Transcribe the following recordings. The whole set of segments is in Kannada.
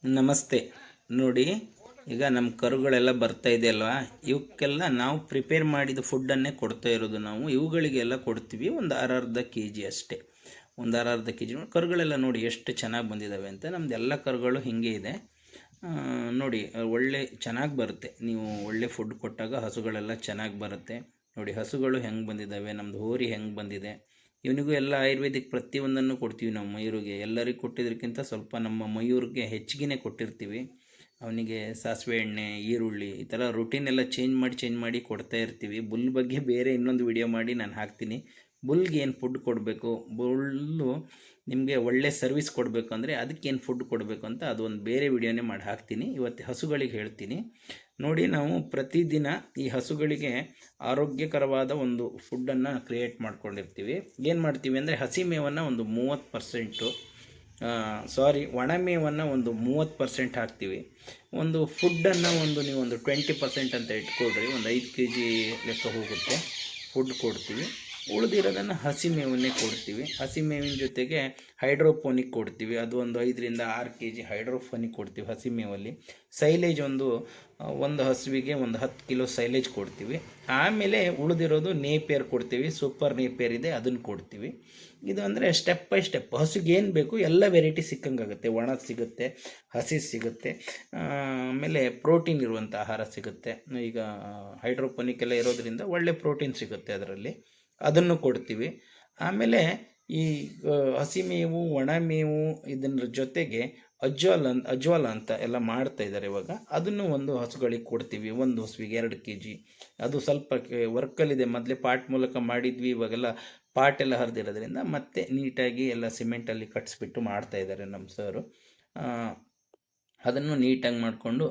ನಮಸ್ತೆ. ನೋಡಿ, ಈಗ ನಮ್ಮ ಕರುಗಳೆಲ್ಲ ಬರ್ತಾ ಇದೆ ಅಲ್ವಾ, ಇವಕ್ಕೆಲ್ಲ ನಾವು ಪ್ರಿಪೇರ್ ಮಾಡಿದ ಫುಡ್ಡನ್ನೇ ಕೊಡ್ತಾ ಇರೋದು. ನಾವು ಇವುಗಳಿಗೆಲ್ಲ ಕೊಡ್ತೀವಿ ಒಂದು ಅರ್ಧ ಕೆ ಜಿ ಅಷ್ಟೇ. ಒಂದು ಅರ್ಧ ಕೆ ಜಿ ಕರುಗಳೆಲ್ಲ ನೋಡಿ ಎಷ್ಟು ಚೆನ್ನಾಗಿ ಬಂದಿದ್ದಾವೆ ಅಂತ. ನಮ್ಮದೆಲ್ಲ ಕರುಗಳು ಹೀಗೆ ಇದೆ. ನೋಡಿ, ಒಳ್ಳೆ ಚೆನ್ನಾಗಿ ಬರುತ್ತೆ. ನೀವು ಒಳ್ಳೆ ಫುಡ್ ಕೊಟ್ಟಾಗ ಹಸುಗಳೆಲ್ಲ ಚೆನ್ನಾಗಿ ಬರುತ್ತೆ. ನೋಡಿ ಹಸುಗಳು ಹೆಂಗೆ ಬಂದಿದ್ದಾವೆ, ನಮ್ಮದು ಹೋರಿ ಹೆಂಗೆ ಬಂದಿದೆ. ಇವನಿಗೂ ಎಲ್ಲ ಆಯುರ್ವೇದಿಕ್ ಪ್ರತಿಯೊಂದನ್ನು ಕೊಡ್ತೀವಿ ನಾವು ಮಯೂರಿಗೆ. ಎಲ್ಲರಿಗೂ ಕೊಟ್ಟಿದ್ದಕ್ಕಿಂತ ಸ್ವಲ್ಪ ನಮ್ಮ ಮಯೂರಿಗೆ ಹೆಚ್ಚಿಗೆ ಕೊಟ್ಟಿರ್ತೀವಿ. ಅವನಿಗೆ ಸಾಸಿವೆ ಎಣ್ಣೆ, ಈರುಳ್ಳಿ ಈ ಥರ ರುಟೀನ್ ಎಲ್ಲ ಚೇಂಜ್ ಮಾಡಿ ಕೊಡ್ತಾ ಇರ್ತೀವಿ. ಬುಲ್ ಬಗ್ಗೆ ಬೇರೆ ಇನ್ನೊಂದು ವಿಡಿಯೋ ಮಾಡಿ ನಾನು ಹಾಕ್ತೀನಿ. ಬುಲ್ಗೆ ಏನು ಫುಡ್ ಕೊಡಬೇಕು, ಬುಲ್ಲು ನಿಮಗೆ ಒಳ್ಳೆ ಸರ್ವಿಸ್ ಕೊಡಬೇಕು ಅಂದರೆ ಅದಕ್ಕೇನು ಫುಡ್ ಕೊಡಬೇಕು ಅಂತ ಅದು ಒಂದು ಬೇರೆ ವಿಡಿಯೋನೇ ಮಾಡಿ ಹಾಕ್ತೀನಿ. ಇವತ್ತು ಹಸುಗಳಿಗೆ ಹೇಳ್ತೀನಿ. ನೋಡಿ, ನಾವು ಪ್ರತಿದಿನ ಈ ಹಸುಗಳಿಗೆ ಆರೋಗ್ಯಕರವಾದ ಒಂದು ಫುಡ್ಡನ್ನು ಕ್ರಿಯೇಟ್ ಮಾಡ್ಕೊಂಡಿರ್ತೀವಿ. ಏನು ಮಾಡ್ತೀವಿ ಅಂದರೆ ಹಸಿ ಮೇವನ್ನು ಒಂದು 30%, ಒಣ ಮೇವನ್ನು ಒಂದು 30% ಹಾಕ್ತೀವಿ. ಒಂದು ಫುಡ್ಡನ್ನು ನೀವು ಒಂದು 20% ಅಂತ ಇಟ್ಕೊಳ್ರಿ. ಒಂದು 5 ಕೆ ಜಿ ಲೆಕ್ಕ ಹೋಗುತ್ತೆ ಫುಡ್ ಕೊಡ್ತೀವಿ. ಉಳಿದಿರೋದನ್ನು ಹಸಿ ಮೇವನ್ನೇ ಕೊಡ್ತೀವಿ. ಹಸಿ ಮೇವಿನ ಜೊತೆಗೆ ಹೈಡ್ರೋಪೋನಿಕ್ ಕೊಡ್ತೀವಿ. ಅದು ಒಂದು 5ರಿಂದ 6 ಕೆ ಜಿ ಹೈಡ್ರೋಫೋನಿಕ್ ಕೊಡ್ತೀವಿ ಹಸಿ ಮೇವಲ್ಲಿ. ಸೈಲೇಜ್ ಒಂದು ಹಸುವಿಗೆ ಒಂದು 10 ಕಿಲೋ ಸೈಲೇಜ್ ಕೊಡ್ತೀವಿ. ಆಮೇಲೆ ಉಳಿದಿರೋದು ನೇಪಿಯರ್ ಕೊಡ್ತೀವಿ. ಸೂಪರ್ ನೇಪಿಯರ್ ಇದೆ, ಅದನ್ನು ಕೊಡ್ತೀವಿ. ಇದು ಅಂದರೆ ಸ್ಟೆಪ್ ಬೈ ಸ್ಟೆಪ್ ಹಸುಗೆ ಏನು ಬೇಕು ಎಲ್ಲ ವೆರೈಟಿ ಸಿಕ್ಕಂಗಾಗುತ್ತೆ. ಒಣದು ಸಿಗುತ್ತೆ, ಹಸಿ ಸಿಗುತ್ತೆ, ಆಮೇಲೆ ಪ್ರೋಟೀನ್ ಇರುವಂಥ ಆಹಾರ ಸಿಗುತ್ತೆ. ಈಗ ಹೈಡ್ರೋಪೋನಿಕ್ ಎಲ್ಲ ಇರೋದರಿಂದ ಒಳ್ಳೆ ಪ್ರೋಟೀನ್ ಸಿಗುತ್ತೆ ಅದರಲ್ಲಿ, ಅದನ್ನು ಕೊಡ್ತೀವಿ. ಆಮೇಲೆ ಈ ಹಸಿ ಮೇವು, ಒಣ ಮೇವು ಇದರ ಜೊತೆಗೆ ಅಜ್ವಾಲ ಅಂತ ಎಲ್ಲ ಮಾಡ್ತಾ ಇದ್ದಾರೆ ಇವಾಗ. ಅದನ್ನು ಒಂದು ಹಸುಗಳಿಗೆ ಕೊಡ್ತೀವಿ. ಒಂದು ಹಸುವಿಗೆ 2 ಕೆ ಜಿ. ಅದು ಸ್ವಲ್ಪ ವರ್ಕಲ್ಲಿದೆ. ಮೊದಲೇ ಪಾಟ್ ಮೂಲಕ ಮಾಡಿದ್ವಿ, ಇವಾಗೆಲ್ಲ ಪಾಟೆಲ್ಲ ಹರಿದಿರೋದ್ರಿಂದ ಮತ್ತೆ ನೀಟಾಗಿ ಎಲ್ಲ ಸಿಮೆಂಟಲ್ಲಿ ಕಟ್ಸ್ಬಿಟ್ಟು ಮಾಡ್ತಾಯಿದ್ದಾರೆ ನಮ್ಮ ಸರು. ಅದನ್ನು ನೀಟಾಗಿ ಮಾಡಿಕೊಂಡು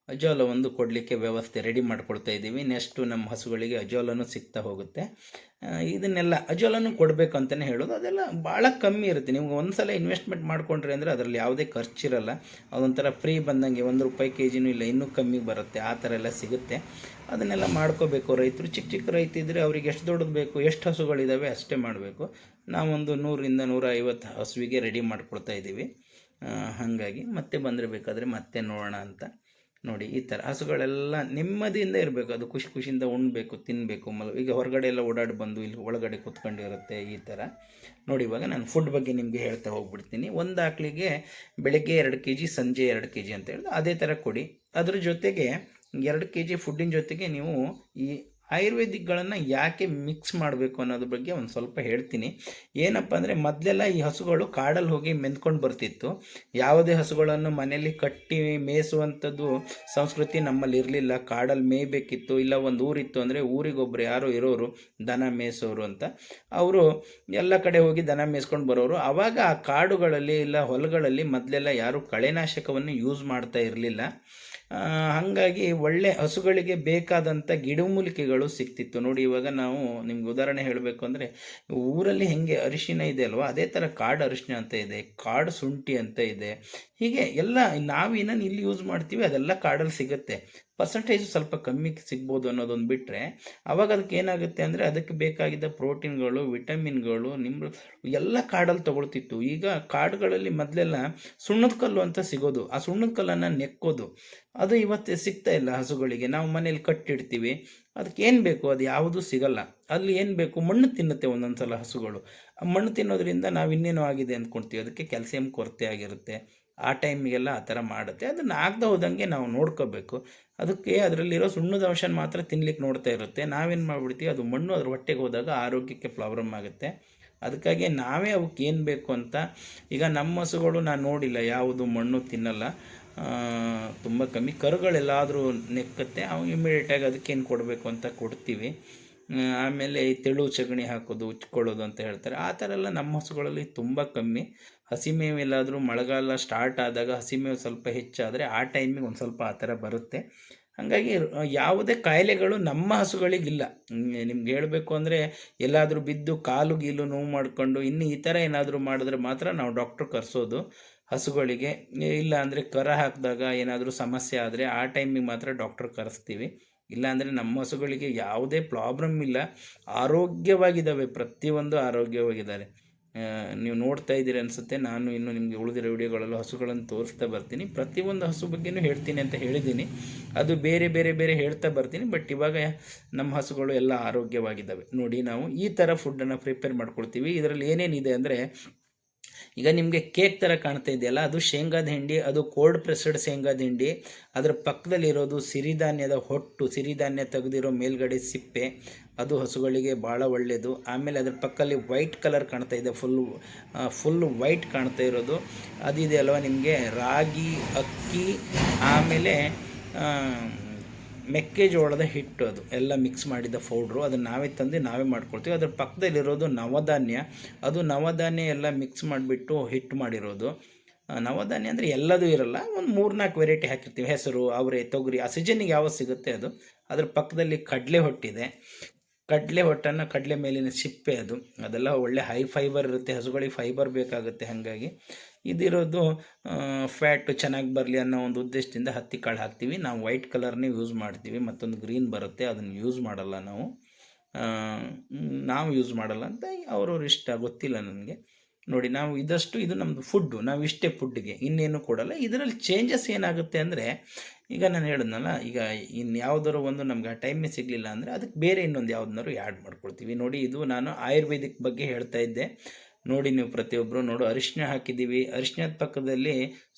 ಅಜೋಲ ಒಂದು ಕೊಡಲಿಕ್ಕೆ ವ್ಯವಸ್ಥೆ ರೆಡಿ ಮಾಡ್ಕೊಳ್ತಾ ಇದ್ದೀವಿ. ನೆಕ್ಸ್ಟು ನಮ್ಮ ಹಸುಗಳಿಗೆ ಅಜೋಲನೂ ಸಿಗ್ತಾ ಹೋಗುತ್ತೆ. ಇದನ್ನೆಲ್ಲ ಅಜೋಲನೂ ಕೊಡಬೇಕು ಅಂತಲೇ ಹೇಳೋದು. ಅದೆಲ್ಲ ಭಾಳ ಕಮ್ಮಿ ಇರುತ್ತೆ. ನೀವು ಒಂದು ಸಲ ಇನ್ವೆಸ್ಟ್ಮೆಂಟ್ ಮಾಡಿಕೊಂಡ್ರೆ ಅಂದರೆ ಅದರಲ್ಲಿ ಯಾವುದೇ ಖರ್ಚಿರಲ್ಲ. ಅದೊಂಥರ ಫ್ರೀ ಬಂದಂಗೆ, ₹1 ಕೆ ಜಿನೂ ಇಲ್ಲ, ಇನ್ನೂ ಕಮ್ಮಿ ಬರುತ್ತೆ, ಆ ಥರ ಎಲ್ಲ ಸಿಗುತ್ತೆ. ಅದನ್ನೆಲ್ಲ ಮಾಡ್ಕೋಬೇಕು ರೈತರು. ಚಿಕ್ಕ ರೈತ ಇದ್ದರೆ ಅವ್ರಿಗೆ ಎಷ್ಟು ದೊಡ್ಡದು ಬೇಕು, ಎಷ್ಟು ಹಸುಗಳಿದ್ದಾವೆ ಅಷ್ಟೇ ಮಾಡಬೇಕು. ನಾವೊಂದು 100ರಿಂದ 150 ಹಸುವಿಗೆ ರೆಡಿ ಮಾಡ್ಕೊಳ್ತಾ ಇದ್ದೀವಿ. ಹಾಗಾಗಿ ಮತ್ತೆ ಬಂದರೆ ಬೇಕಾದರೆ ಮತ್ತೆ ನೋಡೋಣ ಅಂತ. ನೋಡಿ, ಈ ಥರ ಹಸುಗಳೆಲ್ಲ ನೆಮ್ಮದಿಯಿಂದ ಇರಬೇಕು. ಅದು ಖುಷಿಯಿಂದ ಉಣ್ಬೇಕು, ತಿನ್ನಬೇಕು. ಈಗ ಹೊರಗಡೆ ಎಲ್ಲ ಓಡಾಡಿ ಬಂದು ಇಲ್ಲಿ ಒಳಗಡೆ ಕೂತ್ಕೊಂಡಿರುತ್ತೆ ಈ ಥರ. ನೋಡಿ, ಇವಾಗ ನಾನು ಫುಡ್ ಬಗ್ಗೆ ನಿಮಗೆ ಹೇಳ್ತಾ ಹೋಗ್ಬಿಡ್ತೀನಿ. ಒಂದು ಆಕಳಿಗೆ ಬೆಳಗ್ಗೆ 2 ಕೆ ಜಿ, ಸಂಜೆ 2 ಕೆ ಜಿ ಅಂತ ಹೇಳಿದ್ರೆ ಅದೇ ಥರ ಕೊಡಿ. ಅದ್ರ ಜೊತೆಗೆ 2 ಕೆ ಜಿ ಫುಡ್ಡಿನ ಜೊತೆಗೆ ನೀವು ಈ ಆಯುರ್ವೇದಿಕ್ಗಳನ್ನು ಯಾಕೆ ಮಿಕ್ಸ್ ಮಾಡಬೇಕು ಅನ್ನೋದ್ರ ಬಗ್ಗೆ ಒಂದು ಸ್ವಲ್ಪ ಹೇಳ್ತೀನಿ. ಏನಪ್ಪ ಅಂದರೆ, ಮೊದಲೆಲ್ಲ ಈ ಹಸುಗಳು ಕಾಡಲ್ಲಿ ಹೋಗಿ ಮೆಂದ್ಕೊಂಡು ಬರ್ತಿತ್ತು. ಯಾವುದೇ ಹಸುಗಳನ್ನು ಮನೆಯಲ್ಲಿ ಕಟ್ಟಿ ಮೇಯಿಸುವಂಥದ್ದು ಸಂಸ್ಕೃತಿ ನಮ್ಮಲ್ಲಿ ಇರಲಿಲ್ಲ. ಕಾಡಲ್ಲಿ ಮೇಯಬೇಕಿತ್ತು. ಇಲ್ಲ ಒಂದು ಊರಿತ್ತು ಅಂದರೆ ಊರಿಗೊಬ್ಬರು ಯಾರೋ ಇರೋರು ದನ ಮೇಯಿಸೋರು ಅಂತ, ಅವರು ಎಲ್ಲ ಕಡೆ ಹೋಗಿ ದನ ಮೇಯಿಸ್ಕೊಂಡು ಬರೋರು. ಆವಾಗ ಆ ಕಾಡುಗಳಲ್ಲಿ ಇಲ್ಲ ಹೊಲಗಳಲ್ಲಿ ಮೊದಲೆಲ್ಲ ಯಾರೂ ಕಳೆನಾಶಕವನ್ನು ಯೂಸ್ ಮಾಡ್ತಾ ಇರಲಿಲ್ಲ. ಹಾಗಾಗಿ ಒಳ್ಳೆ ಹಸುಗಳಿಗೆ ಬೇಕಾದಂಥ ಗಿಡಮೂಲಿಕೆಗಳು ಸಿಗ್ತಿತ್ತು. ನೋಡಿ, ಇವಾಗ ನಾವು ನಿಮ್ಗೆ ಉದಾಹರಣೆ ಹೇಳಬೇಕು ಅಂದರೆ, ಊರಲ್ಲಿ ಹೆಂಗೆ ಅರಿಶಿನ ಇದೆ ಅಲ್ವಾ, ಅದೇ ಥರ ಕಾಡು ಅರಿಶಿನ ಅಂತ ಇದೆ, ಕಾಡು ಶುಂಠಿ ಅಂತ ಇದೆ. ಹೀಗೆ ಎಲ್ಲ ನಾವು ಏನೇನು ಇಲ್ಲಿ ಯೂಸ್ ಮಾಡ್ತೀವಿ ಅದೆಲ್ಲ ಕಾಡಲ್ಲಿ ಸಿಗುತ್ತೆ. ಪರ್ಸೆಂಟೇಜು ಸ್ವಲ್ಪ ಕಮ್ಮಿ ಸಿಗ್ಬೋದು ಅನ್ನೋದೊಂದು ಬಿಟ್ಟರೆ, ಅವಾಗ ಅದಕ್ಕೆ ಏನಾಗುತ್ತೆ ಅಂದರೆ ಅದಕ್ಕೆ ಬೇಕಾಗಿದ್ದ ಪ್ರೋಟೀನ್ಗಳು, ವಿಟಮಿನ್ಗಳು ಎಲ್ಲ ಕಾಡಲ್ಲಿ ತೊಗೊಳ್ತಿತ್ತು. ಈಗ ಕಾಡುಗಳಲ್ಲಿ ಮೊದಲೆಲ್ಲ ಸುಣ್ಣದ ಕಲ್ಲು ಅಂತ ಸಿಗೋದು, ಆ ಸುಣ್ಣದ ಕಲ್ಲನ್ನು ನೆಕ್ಕೋದು, ಅದು ಇವತ್ತು ಸಿಗ್ತಾ ಇಲ್ಲ ಹಸುಗಳಿಗೆ. ನಾವು ಮನೇಲಿ ಕಟ್ಟಿಡ್ತೀವಿ, ಅದಕ್ಕೆ ಏನು ಬೇಕು ಅದು ಯಾವುದೂ ಸಿಗಲ್ಲ. ಅಲ್ಲಿ ಏನು ಬೇಕು, ಮಣ್ಣು ತಿನ್ನುತ್ತೆ ಒಂದೊಂದು ಸಲ ಹಸುಗಳು. ಆ ಮಣ್ಣು ತಿನ್ನೋದ್ರಿಂದ ನಾವು ಇನ್ನೇನೋ ಆಗಿದೆ ಅಂದ್ಕೊಳ್ತೀವಿ. ಅದಕ್ಕೆ ಕ್ಯಾಲ್ಸಿಯಂ ಕೊರತೆ ಆಗಿರುತ್ತೆ. ಆ ಟೈಮಿಗೆಲ್ಲ ಆ ಥರ ಮಾಡುತ್ತೆ. ಅದನ್ನು ಆಗದೆ ಹೋದಂಗೆ ನಾವು ನೋಡ್ಕೋಬೇಕು. ಅದಕ್ಕೆ ಅದರಲ್ಲಿರೋ ಸುಣ್ಣದ ಅಂಶ ಮಾತ್ರ ತಿನ್ಲಿಕ್ಕೆ ನೋಡ್ತಾ ಇರುತ್ತೆ. ನಾವೇನು ಮಾಡಿಬಿಡ್ತೀವಿ, ಅದು ಮಣ್ಣು ಅದ್ರ ಹೊಟ್ಟೆಗೆ ಹೋದಾಗ ಆರೋಗ್ಯಕ್ಕೆ ಪ್ರಾಬ್ಲಮ್ ಆಗುತ್ತೆ. ಅದಕ್ಕಾಗಿ ನಾವೇ ಅವಕ್ಕೆ ಏನು ಬೇಕು ಅಂತ, ಈಗ ನಮ್ಮ ಹಸುಗಳು ನಾನು ನೋಡಿಲ್ಲ ಯಾವುದು ಮಣ್ಣು ತಿನ್ನಲ್ಲ, ತುಂಬ ಕಮ್ಮಿ. ಕರುಗಳೆಲ್ಲಾದರೂ ನೆಕ್ಕತ್ತೆ, ಅವು ಇಮಿಡಿಯೇಟಾಗಿ ಅದಕ್ಕೇನು ಕೊಡಬೇಕು ಅಂತ ಕೊಡ್ತೀವಿ. ಆಮೇಲೆ ಈ ತೆಳು ಸಗಣಿ ಹಾಕೋದು, ಉಚ್ಕೊಳ್ಳೋದು ಅಂತ ಹೇಳ್ತಾರೆ, ಆ ಥರ ಎಲ್ಲ ನಮ್ಮ ಹಸುಗಳಲ್ಲಿ ತುಂಬ ಕಮ್ಮಿ. ಹಸಿಮೇವು ಎಲ್ಲಾದರೂ ಮಳೆಗಾಲ ಸ್ಟಾರ್ಟ್ ಆದಾಗ ಹಸಿಮೇವು ಸ್ವಲ್ಪ ಹೆಚ್ಚಾದರೆ ಆ ಟೈಮಿಗೆ ಒಂದು ಸ್ವಲ್ಪ ಆ ಥರ ಬರುತ್ತೆ. ಹಾಗಾಗಿ ಯಾವುದೇ ಕಾಯಿಲೆಗಳು ನಮ್ಮ ಹಸುಗಳಿಗಿಲ್ಲ. ನಿಮ್ಗೆ ಹೇಳಬೇಕು ಅಂದರೆ, ಎಲ್ಲಾದರೂ ಬಿದ್ದು ಕಾಲು ಗೀಲು ನೋವು ಮಾಡಿಕೊಂಡು ಇನ್ನು ಈ ಥರ ಏನಾದರೂ ಮಾಡಿದ್ರೆ ಮಾತ್ರ ನಾವು ಡಾಕ್ಟ್ರ್ ಕರೆಸೋದು ಹಸುಗಳಿಗೆ. ಇಲ್ಲ ಅಂದರೆ ಕರ ಹಾಕಿದಾಗ ಏನಾದರೂ ಸಮಸ್ಯೆ ಆದರೆ ಆ ಟೈಮಿಗೆ ಮಾತ್ರ ಡಾಕ್ಟ್ರ್ ಕರೆಸ್ತೀವಿ. ಇಲ್ಲಾಂದರೆ ನಮ್ಮ ಹಸುಗಳಿಗೆ ಯಾವುದೇ ಪ್ರಾಬ್ಲಮ್ ಇಲ್ಲ, ಆರೋಗ್ಯವಾಗಿದ್ದಾವೆ, ಪ್ರತಿಯೊಂದು ಆರೋಗ್ಯವಾಗಿದ್ದಾರೆ. ನೀವು ನೋಡ್ತಾ ಇದ್ದೀರಿ ಅನಿಸುತ್ತೆ. ನಾನು ಇನ್ನು ನಿಮಗೆ ಉಳಿದಿರೋ ವಿಡಿಯೋಗಳಲ್ಲೂ ಹಸುಗಳನ್ನು ತೋರಿಸ್ತಾ ಬರ್ತೀನಿ. ಪ್ರತಿಯೊಂದು ಹಸು ಬಗ್ಗೆಯೂ ಹೇಳ್ತೀನಿ ಅಂತ ಹೇಳಿದ್ದೀನಿ. ಅದು ಬೇರೆ ಬೇರೆ ಬೇರೆ ಹೇಳ್ತಾ ಬರ್ತೀನಿ. ಬಟ್ ಇವಾಗ ನಮ್ಮ ಹಸುಗಳು ಎಲ್ಲ ಆರೋಗ್ಯವಾಗಿದ್ದಾವೆ. ನೋಡಿ, ನಾವು ಈ ಥರ ಫುಡ್ಡನ್ನು ಪ್ರಿಪೇರ್ ಮಾಡ್ಕೊಳ್ತೀವಿ. ಇದರಲ್ಲಿ ಏನೇನಿದೆ ಅಂದರೆ, ಈಗ ನಿಮಗೆ ಕೇಕ್ ಥರ ಕಾಣ್ತಾ ಇದೆಯಲ್ಲ, ಅದು ಶೇಂಗಾದ ಹಿಂಡಿ, ಅದು ಕೋಲ್ಡ್ ಪ್ರೆಸ್ಡ್ ಶೇಂಗಾದ ಹಿಂಡಿ. ಅದರ ಪಕ್ಕದಲ್ಲಿರೋದು ಸಿರಿಧಾನ್ಯದ ಹೊಟ್ಟು, ಸಿರಿಧಾನ್ಯ ತೆಗೆದಿರೋ ಮೇಲ್ಗಡೆ ಸಿಪ್ಪೆ, ಅದು ಹಸುಗಳಿಗೆ ಭಾಳ ಒಳ್ಳೆಯದು. ಆಮೇಲೆ ಅದ್ರ ಪಕ್ಕದಲ್ಲಿ ವೈಟ್ ಕಲರ್ ಕಾಣ್ತಾ ಇದೆ, ಫುಲ್ ವೈಟ್ ಕಾಣ್ತಾ ಇರೋದು ಅದಿದೆ ಅಲ್ವ ನಿಮಗೆ, ರಾಗಿ, ಅಕ್ಕಿ, ಆಮೇಲೆ ಮೆಕ್ಕೆಜೋಳದ ಹಿಟ್ಟು, ಅದು ಎಲ್ಲ ಮಿಕ್ಸ್ ಮಾಡಿದ ಪೌಡ್ರು. ಅದನ್ನು ನಾವೇ ತಂದು ನಾವೇ ಮಾಡ್ಕೊಳ್ತೀವಿ. ಅದ್ರ ಪಕ್ಕದಲ್ಲಿರೋದು ನವಧಾನ್ಯ, ಅದು ನವಧಾನ್ಯ ಎಲ್ಲ ಮಿಕ್ಸ್ ಮಾಡಿಬಿಟ್ಟು ಹಿಟ್ಟು ಮಾಡಿರೋದು. ನವಧಾನ್ಯ ಅಂದರೆ ಎಲ್ಲದೂ ಇರಲ್ಲ, ಒಂದು 3-4 ವೆರೈಟಿ ಹಾಕಿರ್ತೀವಿ. ಹೆಸರು, ಅವರೆ, ತೊಗರಿ, ಆ ಸೀಸನ್ನಿಗೆ ಯಾವುದು ಸಿಗುತ್ತೆ ಅದು. ಅದ್ರ ಪಕ್ಕದಲ್ಲಿ ಕಡಲೆ ಹೊಟ್ಟಿದೆ. ಕಡಲೆ ಹೊಟ್ಟನ್ನು, ಕಡಲೆ ಮೇಲಿನ ಸಿಪ್ಪೆ, ಅದೆಲ್ಲ ಒಳ್ಳೆ ಹೈ ಫೈಬರ್ ಇರುತ್ತೆ. ಹಸುಗಳಿಗೆ ಫೈಬರ್ ಬೇಕಾಗುತ್ತೆ. ಹಾಗಾಗಿ ಇದಿರೋದು ಫ್ಯಾಟು ಚೆನ್ನಾಗಿ ಬರಲಿ ಅನ್ನೋ ಒಂದು ಉದ್ದೇಶದಿಂದ ಹತ್ತಿ ಕಾಳು ಹಾಕ್ತೀವಿ. ನಾವು ವೈಟ್ ಕಲರ್ನೇ ಯೂಸ್ ಮಾಡ್ತೀವಿ. ಮತ್ತೊಂದು ಗ್ರೀನ್ ಬರುತ್ತೆ, ಅದನ್ನು ಯೂಸ್ ಮಾಡಲ್ಲ ನಾವು ಯೂಸ್ ಮಾಡಲ್ಲ ಅಂತ ಅವ್ರವ್ರ ಇಷ್ಟ, ಗೊತ್ತಿಲ್ಲ ನನಗೆ. ನೋಡಿ, ನಾವು ಇದು ನಮ್ಮದು ಫುಡ್ಡು. ನಾವು ಇಷ್ಟೇ ಫುಡ್ಡಿಗೆ, ಇನ್ನೇನು ಕೊಡಲ್ಲ. ಇದರಲ್ಲಿ ಚೇಂಜಸ್ ಏನಾಗುತ್ತೆ ಅಂದರೆ, ಈಗ ನಾನು ಹೇಳಿದ್ನಲ್ಲ, ಈಗ ಇನ್ಯಾವುದಾದ್ರು ಒಂದು ನಮ್ಗೆ ಆ ಟೈಮೇ ಸಿಗಲಿಲ್ಲ ಅಂದರೆ ಅದಕ್ಕೆ ಬೇರೆ ಇನ್ನೊಂದು ಯಾವುದನ್ನಾರು ಆ್ಯಡ್ ಮಾಡ್ಕೊಳ್ತೀವಿ. ನೋಡಿ, ಇದು ನಾನು ಆಯುರ್ವೇದಿಕ್ ಬಗ್ಗೆ ಹೇಳ್ತಾ ಇದ್ದೆ. ನೋಡಿ, ನೀವು ಪ್ರತಿಯೊಬ್ಬರು ನೋಡು, ಅರಿಶಿನ ಹಾಕಿದ್ದೀವಿ. ಅರಿಶಿನದ ಪಕ್ಕದಲ್ಲಿ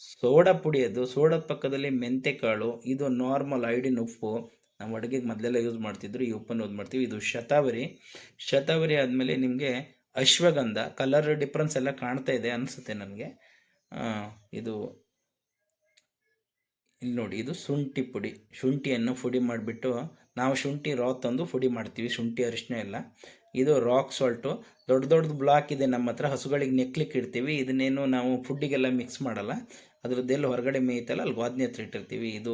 ಸೋಡಾ ಪುಡಿ, ಅದು ಸೋಡಾದ ಪಕ್ಕದಲ್ಲಿ ಮೆಂತೆಕಾಳು, ಇದು ನಾರ್ಮಲ್ ಐಡಿನ್ ಉಪ್ಪು. ನಾವು ಅಡುಗೆಗೆ ಮೊದಲೆಲ್ಲ ಯೂಸ್ ಮಾಡ್ತಿದ್ರು, ಈ ಉಪ್ಪನ್ನು ಯೂಸ್ ಮಾಡ್ತೀವಿ. ಇದು ಶತಾವರಿ ಆದಮೇಲೆ ನಿಮಗೆ ಅಶ್ವಗಂಧ. ಕಲರ್ ಡಿಫ್ರೆನ್ಸ್ ಎಲ್ಲ ಕಾಣ್ತಾ ಇದೆ ಅನಿಸುತ್ತೆ ನನಗೆ. ಇದು ಇಲ್ಲಿ ನೋಡಿ, ಇದು ಶುಂಠಿ ಪುಡಿ. ಶುಂಠಿಯನ್ನು ಪುಡಿ ಮಾಡಿಬಿಟ್ಟು, ನಾವು ಶುಂಠಿ ರಾ ತಂದು ಪುಡಿ ಮಾಡ್ತೀವಿ, ಶುಂಠಿ ಅರಿಶಿನ ಎಲ್ಲ. ಇದು ರಾಕ್ ಸಾಲ್ಟು. ದೊಡ್ಡದು ಬ್ಲಾಕ್ ಇದೆ ನಮ್ಮ ಹತ್ರ, ಹಸುಗಳಿಗೆ ನೆಕ್ಲಿಕ್ಕೆ ಇಡ್ತೀವಿ. ಇದನ್ನೇನು ನಾವು ಫುಡ್ಡಿಗೆಲ್ಲ ಮಿಕ್ಸ್ ಮಾಡಲ್ಲ. ಅದರದ್ದೆಲ್ಲ ಹೊರಗಡೆ ಮೇಯ್ತಲ್ಲ, ಅಲ್ಲಿ ಗೋದನೆ ಹತ್ರ ಇಟ್ಟಿರ್ತೀವಿ. ಇದು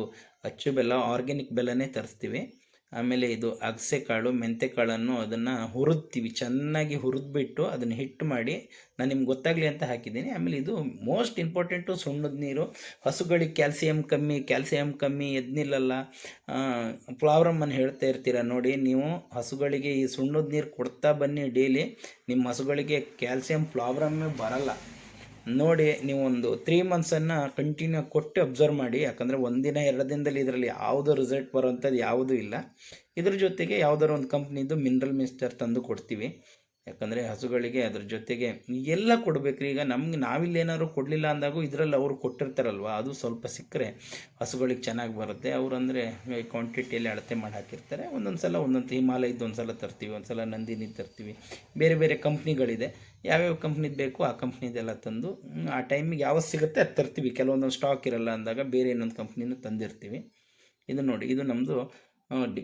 ಅಚ್ಚು ಬೆಲ್ಲ, ಆರ್ಗ್ಯಾನಿಕ್ ಬೆಲ್ಲನೇ ತರಿಸ್ತೀವಿ. ಆಮೇಲೆ ಇದು ಅಗಸೆ ಕಾಳು, ಮೆಂತೆಕಾಳನ್ನು ಅದನ್ನು ಹುರಿದ್ತೀವಿ, ಚೆನ್ನಾಗಿ ಹುರಿದ್ಬಿಟ್ಟು ಅದನ್ನು ಹಿಟ್ಟು ಮಾಡಿ ನಾನು ನಿಮ್ಗೆ ಗೊತ್ತಾಗಲಿ ಅಂತ ಹಾಕಿದ್ದೀನಿ. ಆಮೇಲೆ ಇದು ಮೋಸ್ಟ್ ಇಂಪಾರ್ಟೆಂಟು, ಸುಣ್ಣದ ನೀರು. ಹಸುಗಳಿಗೆ ಕ್ಯಾಲ್ಸಿಯಮ್ ಕಮ್ಮಿ ಎದ್ನಿಲ್ಲಲ್ಲ, ಪ್ರಾಬ್ಲಮ್ಮನ್ನು ಹೇಳ್ತಾ ಇರ್ತೀರ. ನೋಡಿ, ನೀವು ಹಸುಗಳಿಗೆ ಈ ಸುಣ್ಣದ ನೀರು ಕೊಡ್ತಾ ಬನ್ನಿ ಡೈಲಿ, ನಿಮ್ಮ ಹಸುಗಳಿಗೆ ಕ್ಯಾಲ್ಸಿಯಂ ಪ್ರಾಬ್ಲಮ್ಮೇ ಬರಲ್ಲ. ನೋಡಿ, ನೀವು ಒಂದು 3 ಮಂತ್ಸನ್ನು ಕಂಟಿನ್ಯೂ ಕೊಟ್ಟು ಅಬ್ಸರ್ವ್ ಮಾಡಿ. ಯಾಕಂದರೆ 1 ದಿನ 2 ದಿನದಲ್ಲಿ ಇದರಲ್ಲಿ ಯಾವುದೋ ರಿಸಲ್ಟ್ ಬರೋವಂಥದ್ದು ಯಾವುದೂ ಇಲ್ಲ. ಇದ್ರ ಜೊತೆಗೆ ಯಾವುದಾದ್ರು ಒಂದು ಕಂಪ್ನಿದು ಮಿನರಲ್ ಮಿಕ್ಸ್ಚರ್ ತಂದು ಕೊಡ್ತೀವಿ. ಯಾಕಂದರೆ ಹಸುಗಳಿಗೆ ಅದ್ರ ಜೊತೆಗೆ ಎಲ್ಲ ಕೊಡಬೇಕ್ರಿ. ಈಗ ನಮ್ಗೆ ನಾವಿಲ್ಲೇನಾದ್ರು ಕೊಡಲಿಲ್ಲ ಅಂದಾಗೂ ಇದರಲ್ಲಿ ಅವರು ಕೊಟ್ಟಿರ್ತಾರಲ್ವ, ಅದು ಸ್ವಲ್ಪ ಸಿಕ್ಕರೆ ಹಸುಗಳಿಗೆ ಚೆನ್ನಾಗಿ ಬರುತ್ತೆ. ಅಂದರೆ ಕ್ವಾಂಟಿಟಿಯಲ್ಲಿ ಅಳತೆ ಮಾಡಿ ಹಾಕಿರ್ತಾರೆ. ಒಂದೊಂದು ಸಲ ಹಿಮಾಲಯದ್ದು ಒಂದು ಸಲ ತರ್ತೀವಿ, ಒಂದು ಸಲ ನಂದಿನಿ ತರ್ತೀವಿ. ಬೇರೆ ಬೇರೆ ಕಂಪ್ನಿಗಳಿದೆ, ಯಾವ್ಯಾವ ಕಂಪ್ನಿದು ಬೇಕು ಆ ಕಂಪ್ನಿದೆಲ್ಲ ತಂದು ಆ ಟೈಮಿಗೆ ಯಾವತ್ತು ಸಿಗುತ್ತೆ ಅದು ತರ್ತೀವಿ. ಕೆಲವೊಂದೊಂದು ಸ್ಟಾಕ್ ಇರಲ್ಲ ಅಂದಾಗ ಬೇರೆ ಇನ್ನೊಂದು ಕಂಪ್ನಿನೂ ತಂದಿರ್ತೀವಿ. ಇದು ನೋಡಿ, ಇದು ನಮ್ಮದು.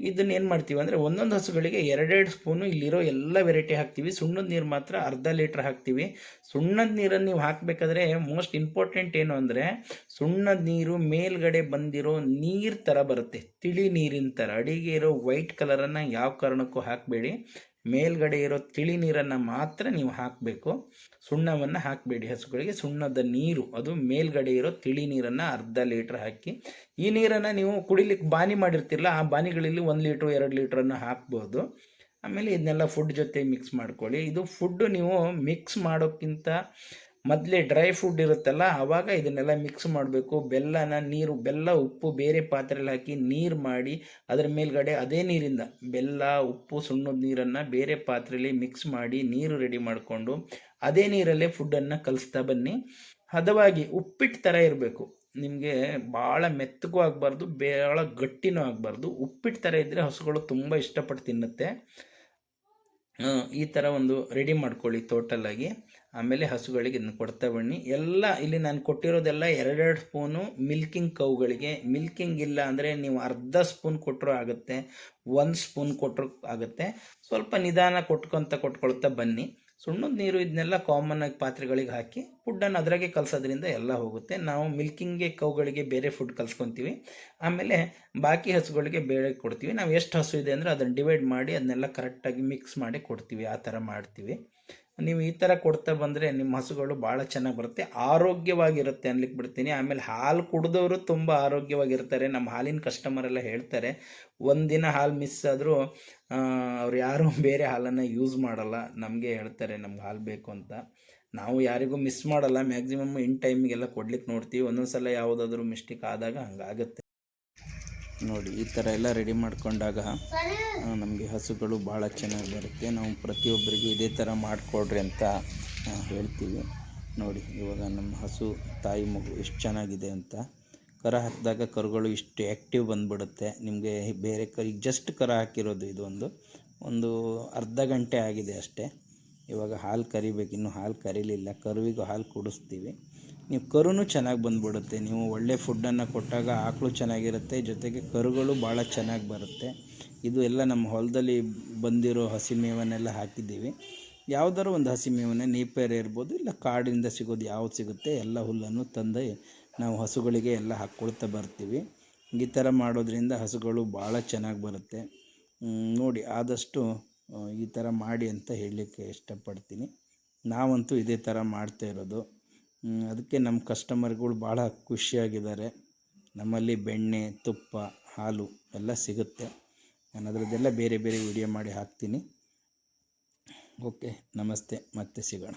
ಇದನ್ನೇನು ಮಾಡ್ತೀವಿ ಅಂದರೆ, ಒಂದೊಂದು ಹಸುಗಳಿಗೆ 2 ಸ್ಪೂನು ಇಲ್ಲಿರೋ ಎಲ್ಲ ವೆರೈಟಿ ಹಾಕ್ತೀವಿ. ಸುಣ್ಣದ ನೀರು ಮಾತ್ರ ಅರ್ಧ ಲೀಟ್ರ್ ಹಾಕ್ತೀವಿ. ಸುಣ್ಣದ ನೀರನ್ನು ನೀವು ಹಾಕಬೇಕಾದ್ರೆ ಮೋಸ್ಟ್ ಇಂಪಾರ್ಟೆಂಟ್ ಏನು ಅಂದರೆ, ಸುಣ್ಣದ ನೀರು ಮೇಲ್ಗಡೆ ಬಂದಿರೋ ನೀರು ಥರ ಬರುತ್ತೆ, ತಿಳಿ ನೀರಿನ ಥರ. ಅಡಿಗೆ ಇರೋ ವೈಟ್ ಕಲರನ್ನು ಯಾವ ಕಾರಣಕ್ಕೂ ಹಾಕಬೇಡಿ. ಮೇಲ್ಗಡೆ ಇರೋ ತಿಳಿ ನೀರನ್ನು ಮಾತ್ರ ನೀವು ಹಾಕಬೇಕು. ಸುಣ್ಣವನ್ನು ಹಾಕಬೇಡಿ ಹಸುಗಳಿಗೆ. ಸುಣ್ಣದ ನೀರು, ಅದು ಮೇಲ್ಗಡೆ ಇರೋ ತಿಳಿ ನೀರನ್ನು ಅರ್ಧ ಲೀಟ್ರ್ ಹಾಕಿ. ಈ ನೀರನ್ನು ನೀವು ಕುಡಿಲಿಕ್ಕೆ ಬಾನಿ ಮಾಡಿರ್ತಿರಲ್ಲ, ಆ ಬಾನಿಗಳಲ್ಲಿ 1 ಲೀಟ್ರ್ 2 ಲೀಟ್ರನ್ನು ಹಾಕ್ಬೋದು. ಆಮೇಲೆ ಇದನ್ನೆಲ್ಲ ಫುಡ್ ಜೊತೆ ಮಿಕ್ಸ್ ಮಾಡ್ಕೊಳ್ಳಿ. ಇದು ಫುಡ್ಡು ನೀವು ಮಿಕ್ಸ್ ಮಾಡೋಕ್ಕಿಂತ ಮೊದಲೇ ಡ್ರೈ ಫುಡ್ ಇರುತ್ತಲ್ಲ, ಆವಾಗ ಇದನ್ನೆಲ್ಲ ಮಿಕ್ಸ್ ಮಾಡಬೇಕು. ಬೆಲ್ಲ ಉಪ್ಪು ಬೇರೆ ಪಾತ್ರೆಯಲ್ಲಿ ಹಾಕಿ ನೀರು ಮಾಡಿ, ಅದರ ಮೇಲ್ಗಡೆ ಅದೇ ನೀರಿಂದ ಬೆಲ್ಲ ಉಪ್ಪು ಸುಣ್ಣದ ನೀರನ್ನು ಬೇರೆ ಪಾತ್ರೆಯಲ್ಲಿ ಮಿಕ್ಸ್ ಮಾಡಿ ನೀರು ರೆಡಿ ಮಾಡಿಕೊಂಡು ಅದೇ ನೀರಲ್ಲೇ ಫುಡ್ಡನ್ನು ಕಲಿಸ್ತಾ ಬನ್ನಿ. ಹದವಾಗಿ ಉಪ್ಪಿಟ್ಟು ಥರ ಇರಬೇಕು. ನಿಮಗೆ ಭಾಳ ಮೆತ್ತಗೂ ಆಗಬಾರ್ದು, ಭಾಳ ಗಟ್ಟಿನೂ ಆಗಬಾರ್ದು. ಉಪ್ಪಿಟ್ಟು ಥರ ಇದ್ದರೆ ಹಸುಗಳು ತುಂಬ ಇಷ್ಟಪಟ್ಟು ತಿನ್ನುತ್ತೆ. ಈ ಥರ ಒಂದು ರೆಡಿ ಮಾಡ್ಕೊಳ್ಳಿ ಟೋಟಲಾಗಿ. ಆಮೇಲೆ ಹಸುಗಳಿಗೆ ಇದನ್ನು ಕೊಡ್ತಾ ಬನ್ನಿ. ಎಲ್ಲ ಇಲ್ಲಿ ನಾನು ಕೊಟ್ಟಿರೋದೆಲ್ಲ 2 ಸ್ಪೂನು ಮಿಲ್ಕಿಂಗ್ ಕೌಗಳಿಗೆ. ಮಿಲ್ಕಿಂಗ್ ಇಲ್ಲ ಅಂದರೆ ನೀವು ಅರ್ಧ ಸ್ಪೂನ್ ಕೊಟ್ಟರು ಆಗುತ್ತೆ, 1 ಸ್ಪೂನ್ ಕೊಟ್ಟರು ಆಗುತ್ತೆ. ಸ್ವಲ್ಪ ನಿಧಾನ ಕೊಟ್ಕೊಳ್ತಾ ಬನ್ನಿ. ಸುಣ್ಣದ ನೀರು ಇದನ್ನೆಲ್ಲ ಕಾಮನ್ನಾಗಿ ಪಾತ್ರೆಗಳಿಗೆ ಹಾಕಿ ಫುಡ್ಡನ್ನು ಅದರಾಗೆ ಕಲಸೋದ್ರಿಂದ ಎಲ್ಲ ಹೋಗುತ್ತೆ. ನಾವು ಮಿಲ್ಕಿಂಗ್ಗೆ ಕೌಗಳಿಗೆ ಬೇರೆ ಫುಡ್ ಕಲಿಸ್ಕೊತೀವಿ. ಆಮೇಲೆ ಬಾಕಿ ಹಸುಗಳಿಗೆ ಬೇರೆ ಕೊಡ್ತೀವಿ. ನಾವು ಎಷ್ಟು ಹಸು ಇದೆ ಅಂದರೆ ಅದನ್ನು ಡಿವೈಡ್ ಮಾಡಿ ಅದನ್ನೆಲ್ಲ ಕರೆಕ್ಟಾಗಿ ಮಿಕ್ಸ್ ಮಾಡಿ ಕೊಡ್ತೀವಿ. ಆ ಥರ ಮಾಡ್ತೀವಿ. ನೀವು ಈ ಥರ ಕೊಡ್ತಾ ಬಂದರೆ ನಿಮ್ಮ ಹಸುಗಳು ಭಾಳ ಚೆನ್ನಾಗಿ ಬರುತ್ತೆ, ಆರೋಗ್ಯವಾಗಿರುತ್ತೆ ಅನ್ಲಿಕ್ಕೆ ಬಿಡ್ತೀನಿ. ಆಮೇಲೆ ಹಾಲು ಕುಡಿದವರು ತುಂಬ ಆರೋಗ್ಯವಾಗಿರ್ತಾರೆ. ನಮ್ಮ ಹಾಲಿನ ಕಸ್ಟಮರ್ ಎಲ್ಲ ಹೇಳ್ತಾರೆ, ಒಂದಿನ ಹಾಲು ಮಿಸ್ ಆದರೂ ಅವ್ರು ಯಾರೂ ಬೇರೆ ಹಾಲನ್ನು ಯೂಸ್ ಮಾಡಲ್ಲ, ನಮಗೆ ಹೇಳ್ತಾರೆ ನಮ್ಗೆ ಹಾಲು ಬೇಕು ಅಂತ. ನಾವು ಯಾರಿಗೂ ಮಿಸ್ ಮಾಡಲ್ಲ, ಮ್ಯಾಕ್ಸಿಮಮ್ ಇನ್ ಟೈಮಿಗೆಲ್ಲ ಕೊಡ್ಲಿಕ್ಕೆ ನೋಡ್ತೀವಿ. ಒಂದೊಂದು ಸಲ ಯಾವುದಾದ್ರೂ ಮಿಸ್ಟೇಕ್ ಆದಾಗ ಹಂಗಾಗುತ್ತೆ. ನೋಡಿ ಈ ಥರ ಎಲ್ಲ ರೆಡಿ ಮಾಡ್ಕೊಂಡಾಗ ನಮಗೆ ಹಸುಗಳು ಭಾಳ ಚೆನ್ನಾಗಿ ಬರುತ್ತೆ. ನಾವು ಪ್ರತಿಯೊಬ್ಬರಿಗೂ ಇದೇ ಥರ ಮಾಡಿಕೊಡ್ರಿ ಅಂತ ಹೇಳ್ತೀವಿ. ನೋಡಿ ಇವಾಗ ನಮ್ಮ ಹಸು ತಾಯಿ ಮಗು ಎಷ್ಟು ಚೆನ್ನಾಗಿದೆ ಅಂತ. ಕರ ಹಾಕಿದಾಗ ಕರುಗಳು ಇಷ್ಟು ಆ್ಯಕ್ಟಿವ್ ಬಂದುಬಿಡುತ್ತೆ. ನಿಮಗೆ ಬೇರೆ ಈಗ ಜಸ್ಟ್ ಕರ ಹಾಕಿರೋದು ಇದು ಒಂದು ಅರ್ಧ ಗಂಟೆ ಆಗಿದೆ ಅಷ್ಟೇ. ಇವಾಗ ಹಾಲು ಕರಿಬೇಕು, ಇನ್ನೂ ಹಾಲು ಕರೀಲಿಲ್ಲ. ಕರುವಿಗೂ ಹಾಲು ಕುಡಿಸ್ತೀವಿ. ನೀವು ಕರುನೂ ಚೆನ್ನಾಗಿ ಬಂದುಬಿಡುತ್ತೆ. ನೀವು ಒಳ್ಳೆ ಫುಡ್ಡನ್ನು ಕೊಟ್ಟಾಗ ಆಕಳು ಚೆನ್ನಾಗಿರುತ್ತೆ, ಜೊತೆಗೆ ಕರುಗಳು ಭಾಳ ಚೆನ್ನಾಗಿ ಬರುತ್ತೆ. ಇದು ಎಲ್ಲ ನಮ್ಮ ಹೊಲದಲ್ಲಿ ಬಂದಿರೋ ಹಸಿ ಮೇವನ್ನೆಲ್ಲ ಹಾಕಿದ್ದೀವಿ. ಯಾವುದಾದ್ರು ಒಂದು ಹಸಿ ಮೇವನ್ನೇ, ನೇಪಿಯರ್ ಇರ್ಬೋದು, ಇಲ್ಲ ಕಾಡಿಂದ ಸಿಗೋದು ಯಾವ್ದು ಸಿಗುತ್ತೆ ಎಲ್ಲ ಹುಲ್ಲನ್ನು ತಂದು ನಾವು ಹಸುಗಳಿಗೆ ಎಲ್ಲ ಹಾಕ್ಕೊಳ್ತಾ ಬರ್ತೀವಿ. ಈ ಥರ ಮಾಡೋದ್ರಿಂದ ಹಸುಗಳು ಭಾಳ ಚೆನ್ನಾಗಿ ಬರುತ್ತೆ. ನೋಡಿ ಆದಷ್ಟು ಈ ಥರ ಮಾಡಿ ಅಂತ ಹೇಳಲಿಕ್ಕೆ ಇಷ್ಟಪಡ್ತೀನಿ. ನಾವಂತೂ ಇದೇ ಥರ ಮಾಡ್ತಾ ಇರೋದು. ಅದಕ್ಕೆ ನಮ್ಮ ಕಸ್ಟಮರ್ಗಳು ಭಾಳ ಖುಷಿಯಾಗಿದ್ದಾರೆ. ನಮ್ಮಲ್ಲಿ ಬೆಣ್ಣೆ, ತುಪ್ಪ, ಹಾಲು ಎಲ್ಲ ಸಿಗುತ್ತೆ. ನಾನು ಅದರದ್ದೆಲ್ಲ ಬೇರೆ ಬೇರೆ ವಿಡಿಯೋ ಮಾಡಿ ಹಾಕ್ತೀನಿ. ಓಕೆ, ನಮಸ್ತೆ, ಮತ್ತೆ ಸಿಗೋಣ.